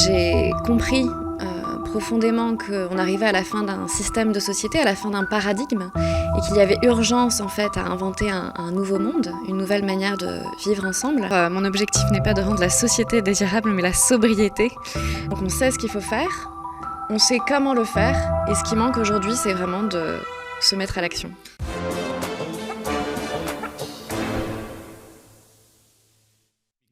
j'ai compris profondément qu'on arrivait à la fin d'un système de société, à la fin d'un paradigme, et qu'il y avait urgence en fait à inventer un nouveau monde, une nouvelle manière de vivre ensemble. Mon objectif n'est pas de rendre la société désirable, mais la sobriété. Donc on sait ce qu'il faut faire, on sait comment le faire, et ce qui manque aujourd'hui, c'est vraiment de se mettre à l'action.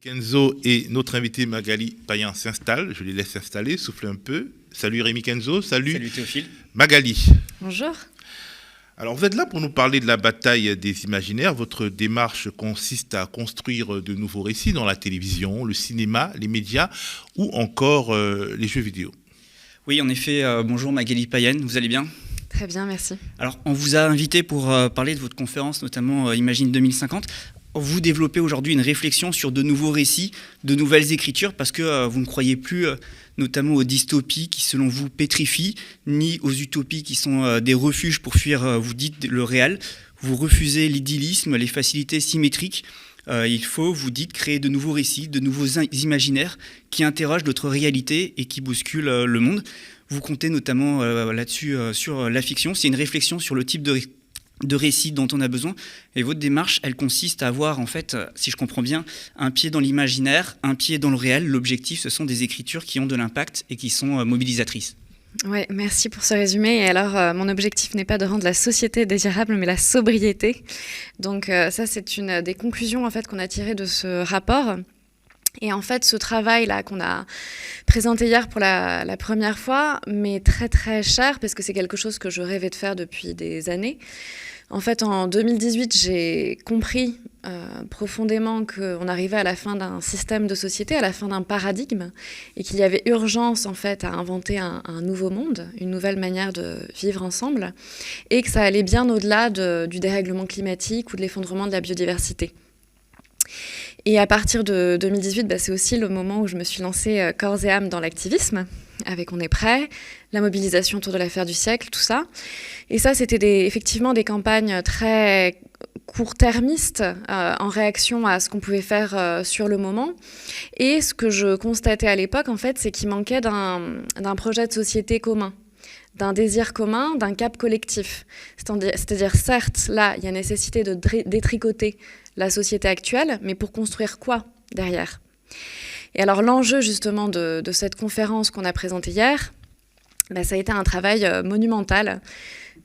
Kenzo et notre invité Magali Payen s'installent. Je les laisse s'installer, souffler un peu. Salut Rémi Kenzo, salut Théophile. Magali. Bonjour. Alors vous êtes là pour nous parler de la bataille des imaginaires. Votre démarche consiste à construire de nouveaux récits dans la télévision, le cinéma, les médias ou encore les jeux vidéo. Oui, en effet, bonjour Magali Payen, vous allez bien ? Très bien, merci. Alors, on vous a invité pour parler de votre conférence, notamment Imagine 2050. Vous développez aujourd'hui une réflexion sur de nouveaux récits, de nouvelles écritures, parce que vous ne croyez plus notamment aux dystopies qui, selon vous, pétrifient, ni aux utopies qui sont des refuges pour fuir, vous dites, le réel. Vous refusez l'idyllisme, les facilités symétriques. Il faut, vous dites, créer de nouveaux récits, de nouveaux imaginaires qui interrogent notre réalité et qui bousculent le monde. Vous comptez notamment là-dessus sur la fiction. C'est une réflexion sur le type de récits dont on a besoin. Et votre démarche, elle consiste à avoir, en fait, si je comprends bien, un pied dans l'imaginaire, un pied dans le réel. L'objectif, ce sont des écritures qui ont de l'impact et qui sont mobilisatrices. Oui, merci pour ce résumé. Et alors, mon objectif n'est pas de rendre la société désirable, mais la sobriété. Donc ça, c'est une des conclusions en fait, qu'on a tirées de ce rapport. Et en fait, ce travail-là qu'on a présenté hier pour la première fois, m'est très très cher parce que c'est quelque chose que je rêvais de faire depuis des années. En fait, en 2018, j'ai compris profondément qu'on arrivait à la fin d'un système de société, à la fin d'un paradigme, et qu'il y avait urgence en fait à inventer un nouveau monde, une nouvelle manière de vivre ensemble, et que ça allait bien au-delà du dérèglement climatique ou de l'effondrement de la biodiversité. Et à partir de 2018, c'est aussi le moment où je me suis lancée corps et âme dans l'activisme, avec On est prêt, la mobilisation autour de l'affaire du siècle, tout ça. Et ça, c'était effectivement des campagnes très court-termistes en réaction à ce qu'on pouvait faire sur le moment. Et ce que je constatais à l'époque, en fait, c'est qu'il manquait d'un projet de société commun, d'un désir commun, d'un cap collectif. C'est-à-dire, certes, là, il y a nécessité de détricoter la société actuelle, mais pour construire quoi derrière ? Et alors l'enjeu justement de cette conférence qu'on a présentée hier, ça a été un travail monumental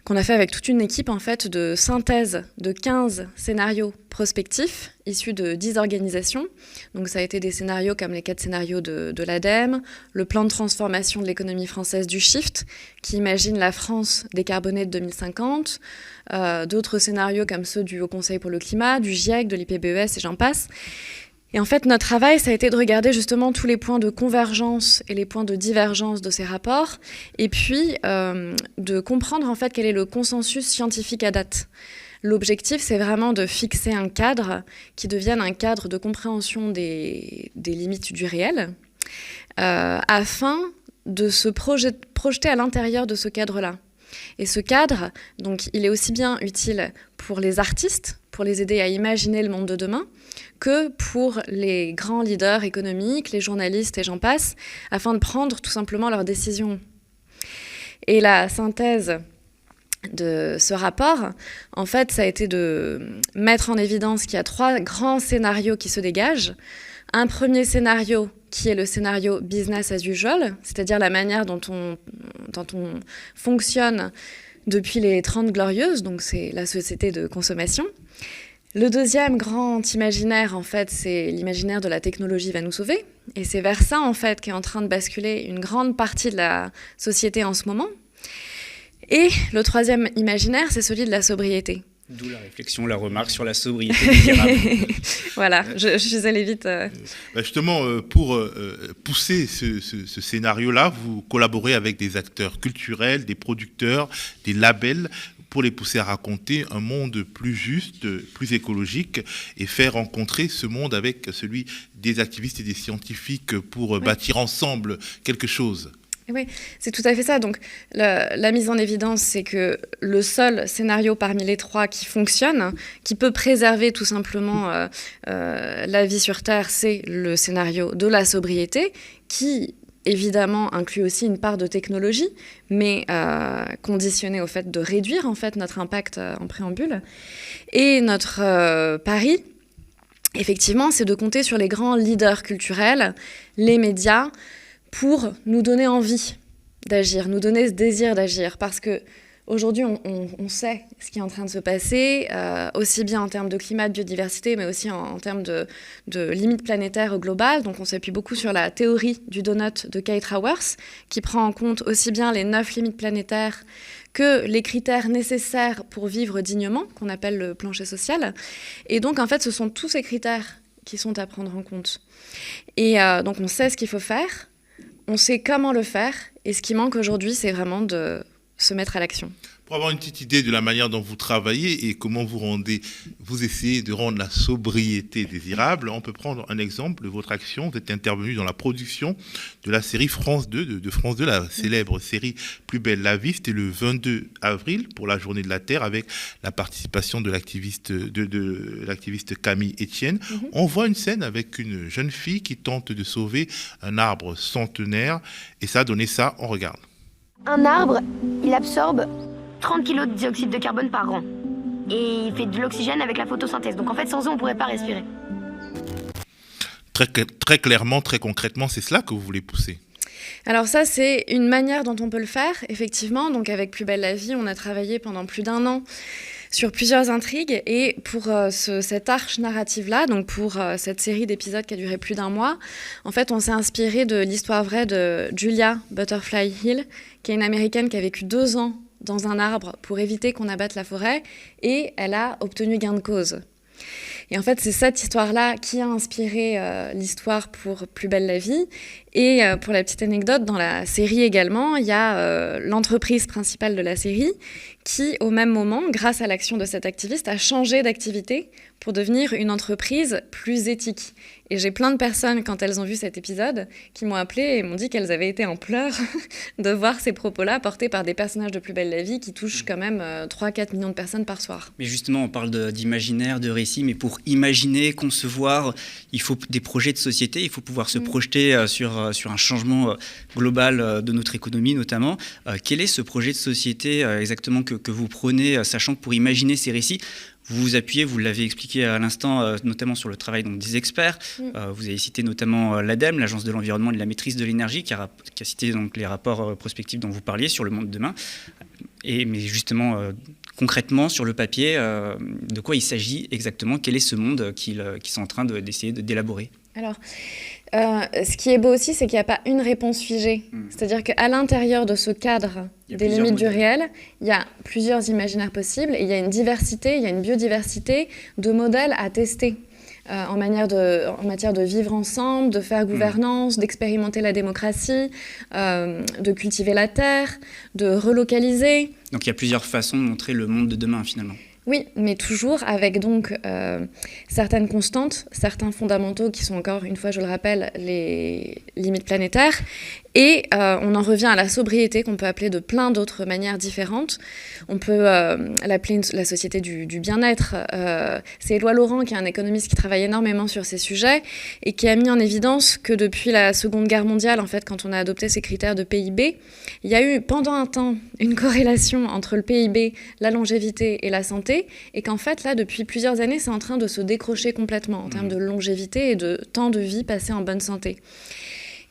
qu'on a fait avec toute une équipe en fait de synthèse de 15 scénarios prospectifs issus de 10 organisations. Donc ça a été des scénarios comme les 4 scénarios de l'ADEME, le plan de transformation de l'économie française du Shift, qui imagine la France décarbonée de 2050, d'autres scénarios comme ceux du Haut Conseil pour le climat, du GIEC, de l'IPBES et j'en passe. Et en fait, notre travail, ça a été de regarder justement tous les points de convergence et les points de divergence de ces rapports, et puis de comprendre en fait quel est le consensus scientifique à date. L'objectif, c'est vraiment de fixer un cadre qui devienne un cadre de compréhension des limites du réel, afin de se projeter à l'intérieur de ce cadre-là. Et ce cadre, donc, il est aussi bien utile pour les artistes, pour les aider à imaginer le monde de demain, que pour les grands leaders économiques, les journalistes et j'en passe, afin de prendre tout simplement leurs décisions. Et la synthèse de ce rapport, en fait, ça a été de mettre en évidence qu'il y a 3 grands scénarios qui se dégagent. Un premier scénario qui est le scénario business as usual, c'est-à-dire la manière dont on fonctionne depuis les 30 Glorieuses, donc c'est la société de consommation. Le deuxième grand imaginaire, en fait, c'est l'imaginaire de la technologie va nous sauver. Et c'est vers ça, en fait, qu'est en train de basculer une grande partie de la société en ce moment. Et le troisième imaginaire, c'est celui de la sobriété. D'où la réflexion, la remarque sur la sobriété désirable. Voilà, je suis allée vite. Justement, pour pousser ce scénario-là, vous collaborez avec des acteurs culturels, des producteurs, des labels, pour les pousser à raconter un monde plus juste, plus écologique et faire rencontrer ce monde avec celui des activistes et des scientifiques pour bâtir ensemble quelque chose. Oui, c'est tout à fait ça. Donc, la mise en évidence, c'est que le seul scénario parmi les 3 qui fonctionne, qui peut préserver tout simplement la vie sur Terre, c'est le scénario de la sobriété, qui évidemment inclut aussi une part de technologie, mais conditionnée au fait de réduire en fait notre impact en préambule. Et notre pari, effectivement, c'est de compter sur les grands leaders culturels, les médias, pour nous donner envie d'agir, nous donner ce désir d'agir. Parce qu'aujourd'hui, on sait ce qui est en train de se passer, aussi bien en termes de climat, de biodiversité, mais aussi en termes de limites planétaires globales. Donc on s'appuie beaucoup sur la théorie du donut de Kate Raworth, qui prend en compte aussi bien les 9 limites planétaires que les critères nécessaires pour vivre dignement, qu'on appelle le plancher social. Et donc, en fait, ce sont tous ces critères qui sont à prendre en compte. Et donc, on sait ce qu'il faut faire, on sait comment le faire, et ce qui manque aujourd'hui, c'est vraiment de se mettre à l'action. Pour avoir une petite idée de la manière dont vous travaillez et comment vous essayez de rendre la sobriété désirable, on peut prendre un exemple de votre action. Vous êtes intervenu dans la production de la série France 2, de France 2, la célèbre série Plus belle la vie. C'était le 22 avril pour la Journée de la Terre avec la participation de l'activiste Camille Etienne. On voit une scène avec une jeune fille qui tente de sauver un arbre centenaire et ça a donné ça, on regarde. Un arbre, il absorbe 30 kg de dioxyde de carbone par an. Et il fait de l'oxygène avec la photosynthèse. Donc en fait, sans eux, on ne pourrait pas respirer. Très clairement, très concrètement, c'est cela que vous voulez pousser. Alors ça, c'est une manière dont on peut le faire, effectivement. Donc avec Plus belle la vie, on a travaillé pendant plus d'1 an sur plusieurs intrigues. Et pour cette arche narrative-là, donc pour cette série d'épisodes qui a duré plus d'1 mois, en fait, on s'est inspiré de l'histoire vraie de Julia Butterfly Hill, qui est une Américaine qui a vécu 2 ans dans un arbre pour éviter qu'on abatte la forêt, et elle a obtenu gain de cause. Et en fait, c'est cette histoire-là qui a inspiré l'histoire pour Plus belle la vie. Et pour la petite anecdote, dans la série également, il y a l'entreprise principale de la série qui, au même moment, grâce à l'action de cet activiste, a changé d'activité pour devenir une entreprise plus éthique. Et j'ai plein de personnes, quand elles ont vu cet épisode, qui m'ont appelée et m'ont dit qu'elles avaient été en pleurs de voir ces propos-là portés par des personnages de Plus belle la vie qui touchent quand même 3-4 millions de personnes par soir. Mais justement, on parle d'imaginaire, de récit, mais pour imaginer, concevoir, il faut des projets de société, il faut pouvoir se projeter sur un changement global de notre économie notamment. Quel est ce projet de société exactement que vous prenez, sachant que pour imaginer ces récits, vous vous appuyez, vous l'avez expliqué à l'instant, notamment sur le travail donc, des experts. Vous avez cité notamment l'ADEME, l'Agence de l'environnement et de la maîtrise de l'énergie, qui a cité donc, les rapports prospectifs dont vous parliez sur le monde de demain. Mais justement, concrètement, sur le papier, de quoi il s'agit exactement? Quel est ce monde qu'ils sont en train d'essayer d'élaborer? Alors, ce qui est beau aussi, c'est qu'il n'y a pas une réponse figée. C'est-à-dire qu'à l'intérieur de ce cadre des limites du réel, il y a plusieurs imaginaires possibles et il y a une diversité, il y a une biodiversité de modèles à tester en matière de vivre ensemble, de faire gouvernance, d'expérimenter la démocratie, de cultiver la terre, de relocaliser. Donc il y a plusieurs façons de montrer le monde de demain finalement. Oui, mais toujours avec donc certaines constantes, certains fondamentaux qui sont encore, une fois je le rappelle, les limites planétaires. Et on en revient à la sobriété qu'on peut appeler de plein d'autres manières différentes. On peut l'appeler la société du bien-être. C'est Éloi Laurent, qui est un économiste qui travaille énormément sur ces sujets et qui a mis en évidence que depuis la Seconde Guerre mondiale, en fait, quand on a adopté ces critères de PIB, il y a eu pendant un temps une corrélation entre le PIB, la longévité et la santé, et qu'en fait, là, depuis plusieurs années, c'est en train de se décrocher complètement en termes de longévité et de temps de vie passé en bonne santé.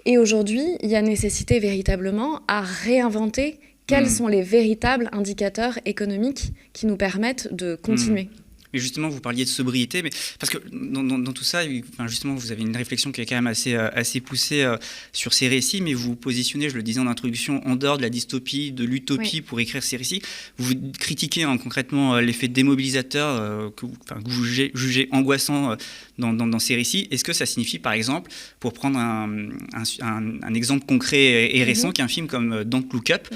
Et aujourd'hui, il y a nécessité véritablement à réinventer quels sont les véritables indicateurs économiques qui nous permettent de continuer. Mais justement, vous parliez de sobriété, mais parce que dans tout ça, enfin, justement, vous avez une réflexion qui est quand même assez poussée sur ces récits, mais vous vous positionnez, je le disais en introduction, en dehors de la dystopie, de l'utopie pour écrire ces récits. Vous critiquez concrètement l'effet démobilisateur que vous jugez angoissant dans ces récits. Est-ce que ça signifie, par exemple, pour prendre un exemple concret et récent, qu'un film comme Don't Look Up,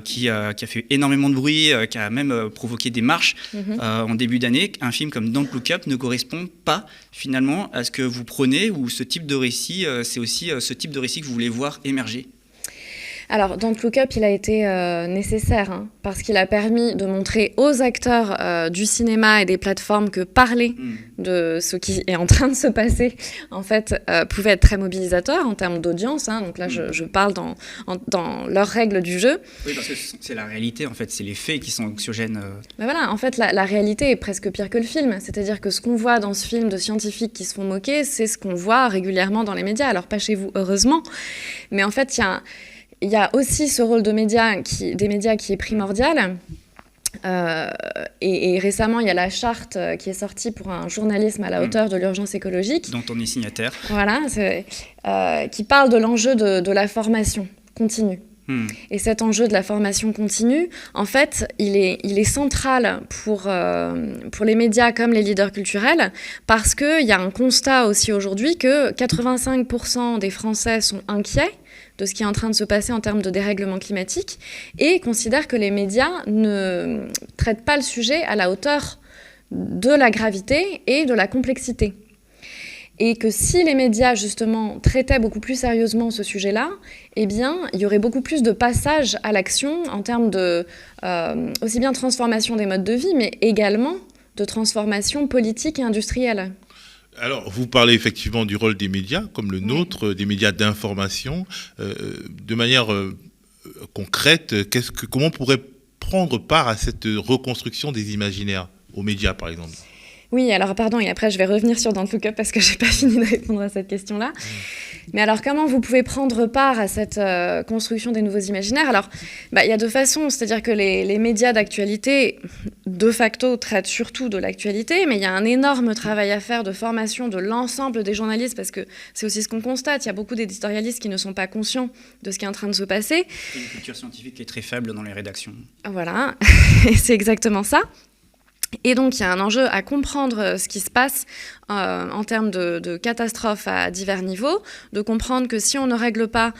qui a fait énormément de bruit, qui a même provoqué des marches en début d'année, un film comme Don't Look Up ne correspond pas finalement à ce que vous prenez, ou ce type de récit, c'est aussi ce type de récit que vous voulez voir émerger? Alors, Don't Look Up, il a été nécessaire, parce qu'il a permis de montrer aux acteurs du cinéma et des plateformes que parler de ce qui est en train de se passer, en fait, pouvait être très mobilisateur en termes d'audience. Donc là, je parle dans leurs règles du jeu. Oui, parce que c'est la réalité, en fait, c'est les faits qui sont anxiogènes. Ben voilà, en fait, la réalité est presque pire que le film. C'est-à-dire que ce qu'on voit dans ce film de scientifiques qui se font moquer, c'est ce qu'on voit régulièrement dans les médias. Alors, pas chez vous, heureusement, mais en fait, il y a aussi ce rôle des médias qui est primordial. Et récemment, il y a la charte qui est sortie pour un journalisme à la hauteur de l'urgence écologique. Dont on est signataire. Voilà, qui parle de l'enjeu de la formation continue. Et cet enjeu de la formation continue, en fait, il est central pour les médias comme les leaders culturels, parce qu'il y a un constat aussi aujourd'hui que 85% des Français sont inquiets de ce qui est en train de se passer en termes de dérèglement climatique et considèrent que les médias ne traitent pas le sujet à la hauteur de la gravité et de la complexité. Et que si les médias, justement, traitaient beaucoup plus sérieusement ce sujet-là, eh bien, il y aurait beaucoup plus de passage à l'action en termes de aussi bien transformation des modes de vie, mais également de transformation politique et industrielle. Alors, vous parlez effectivement du rôle des médias, comme le nôtre, des médias d'information. De manière concrète, comment on pourrait prendre part à cette reconstruction des imaginaires, aux médias par exemple ? Oui, alors pardon, et après je vais revenir sur Don't Look Up parce que je n'ai pas fini de répondre à cette question-là. Mais alors, comment vous pouvez prendre part à cette construction des nouveaux imaginaires ? Alors, il y a deux façons, c'est-à-dire que les médias d'actualité, de facto, traitent surtout de l'actualité, mais il y a un énorme travail à faire de formation de l'ensemble des journalistes, parce que c'est aussi ce qu'on constate, il y a beaucoup d'éditorialistes qui ne sont pas conscients de ce qui est en train de se passer. Il y a une culture scientifique qui est très faible dans les rédactions. Voilà, et c'est exactement ça. Et donc, il y a un enjeu à comprendre ce qui se passe en termes de catastrophes à divers niveaux, de comprendre que si on ne règle pas,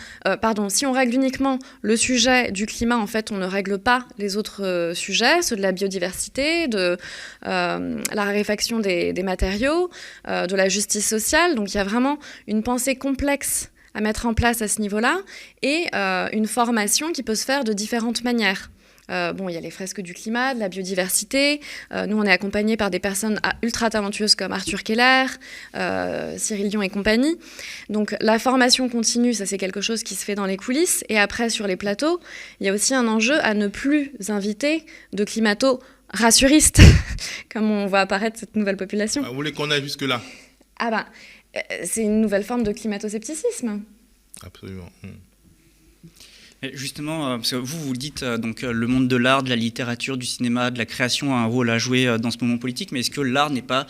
si on règle uniquement le sujet du climat, en fait, on ne règle pas les autres sujets, ceux de la biodiversité, de la raréfaction des matériaux, de la justice sociale. Donc, il y a vraiment une pensée complexe à mettre en place à ce niveau-là et une formation qui peut se faire de différentes manières. Il y a les fresques du climat, de la biodiversité. Nous, on est accompagnés par des personnes ultra talentueuses comme Arthur Keller, Cyril Dion et compagnie. Donc, la formation continue, ça, c'est quelque chose qui se fait dans les coulisses. Et après, sur les plateaux, il y a aussi un enjeu à ne plus inviter de climato-rassuristes, comme on voit apparaître cette nouvelle population. Vous voulez qu'on aille jusque-là ? C'est une nouvelle forme de climato-scepticisme. Absolument. Justement, parce que vous le dites, donc le monde de l'art, de la littérature, du cinéma, de la création a un rôle à jouer dans ce moment politique, mais est-ce que l'art n'est pas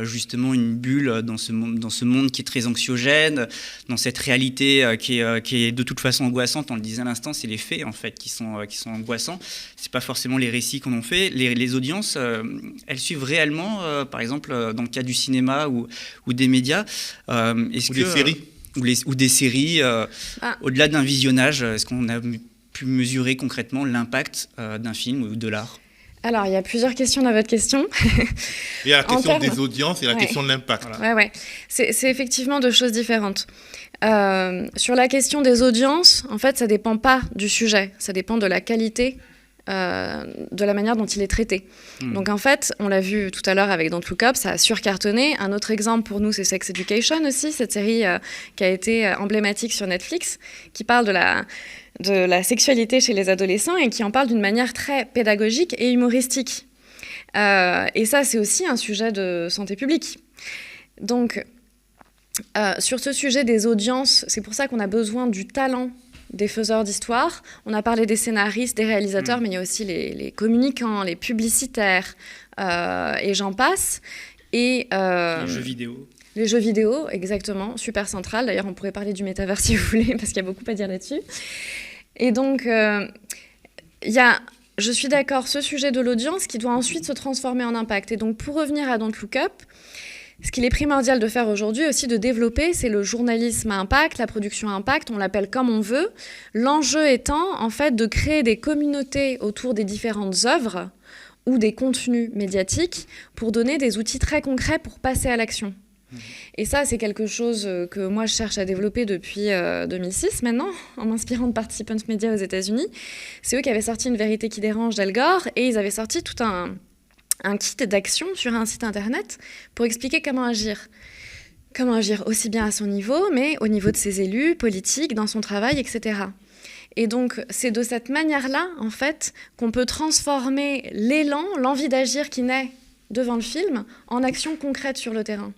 justement une bulle dans ce monde qui est très anxiogène, dans cette réalité qui est de toute façon angoissante? On le disait à l'instant, c'est les faits en fait qui sont angoissants. C'est pas forcément les récits qu'on en fait. Les audiences, elles suivent réellement, par exemple dans le cas du cinéma ou des médias. Des séries. Ou des séries, au-delà d'un visionnage, est-ce qu'on a pu mesurer concrètement l'impact d'un film ou de l'art ? Alors, il y a plusieurs questions dans votre question. Il y a la question des audiences et la question de l'impact. Voilà. Ouais. C'est effectivement deux choses différentes. Sur la question des audiences, en fait, ça ne dépend pas du sujet, ça dépend de la qualité de la manière dont il est traité. Donc en fait, on l'a vu tout à l'heure avec Don't Look Up, ça a surcartonné. Un autre exemple pour nous, c'est Sex Education aussi, cette série qui a été emblématique sur Netflix, qui parle de la sexualité chez les adolescents et qui en parle d'une manière très pédagogique et humoristique. Et ça, c'est aussi un sujet de santé publique. Donc, sur ce sujet des audiences, c'est pour ça qu'on a besoin du talent des faiseurs d'histoire. On a parlé des scénaristes, des réalisateurs, mais il y a aussi les communicants, les publicitaires, et j'en passe. Et, les jeux vidéo. Les jeux vidéo, exactement, super central. D'ailleurs, on pourrait parler du métavers si vous voulez, parce qu'il y a beaucoup à dire là-dessus. Et donc, il y a, je suis d'accord, ce sujet de l'audience qui doit ensuite se transformer en impact. Et donc, pour revenir à Don't Look Up, ce qu'il est primordial de faire aujourd'hui aussi, de développer, c'est le journalisme à impact, la production à impact, on l'appelle comme on veut. L'enjeu étant, en fait, de créer des communautés autour des différentes œuvres ou des contenus médiatiques pour donner des outils très concrets pour passer à l'action. Et ça, c'est quelque chose que moi, je cherche à développer depuis 2006 maintenant, en m'inspirant de Participant Media aux États-Unis. C'est eux qui avaient sorti Une vérité qui dérange d'Al Gore, et ils avaient sorti tout un kit d'action sur un site internet pour expliquer comment agir. Comment agir aussi bien à son niveau, mais au niveau de ses élus, politiques, dans son travail, etc. Et donc, c'est de cette manière-là, en fait, qu'on peut transformer l'élan, l'envie d'agir qui naît devant le film, en action concrète sur le terrain.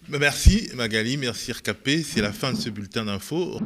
Merci Magali, merci RKP, c'est la fin de ce bulletin d'info.